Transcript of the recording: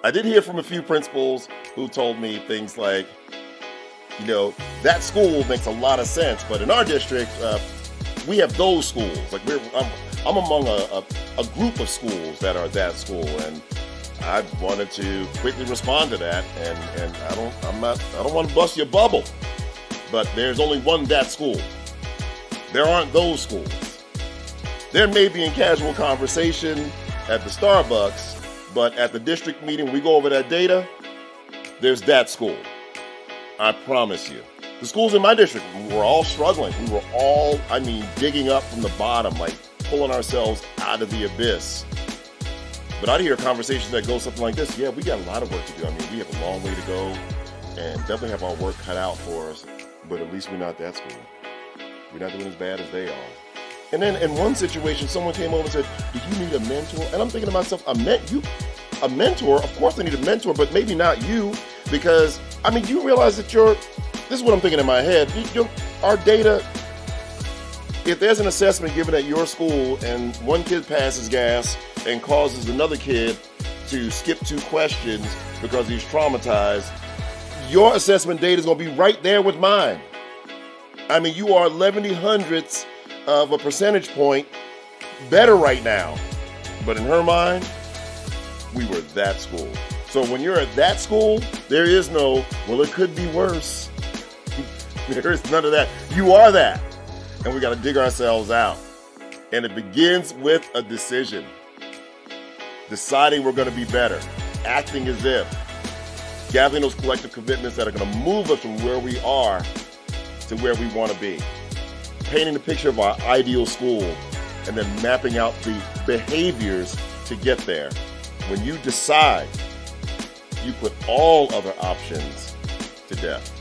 I did hear from a few principals who told me things like, that school makes a lot of sense, but in our district, we have those schools. Like I'm among a group of schools that are that school, and I wanted to quickly respond to that. And I don't want to bust your bubble, but there's only one that school. There aren't those schools. There may be in casual conversation at the Starbucks, but at the district meeting, we go over that data. There's that school. I promise you. The schools in my district were all struggling. We were all, digging up from the bottom, like pulling ourselves out of the abyss. But I'd hear conversations that go something like this. Yeah, we got a lot of work to do. We have a long way to go and definitely have our work cut out for us. But at least we're not that school. We're not doing as bad as they are. And then in one situation, someone came over and said, do you need a mentor? And I'm thinking to myself, a mentor? Of course I need a mentor, but maybe not you. Because, you realize that this is what I'm thinking in my head. Our data, if there's an assessment given at your school and one kid passes gas and causes another kid to skip 2 questions because he's traumatized, your assessment data is going to be right there with mine. You are 11 hundredths of a percentage point better right now. But in her mind, we were that school. So when you're at that school, there is no, well, it could be worse. There is none of that. You are that. And we got to dig ourselves out. And it begins with a decision. Deciding we're going to be better. Acting as if. Gathering those collective commitments that are going to move us from where we are to where we want to be. Painting the picture of our ideal school and then mapping out the behaviors to get there. When you decide, you put all other options to death.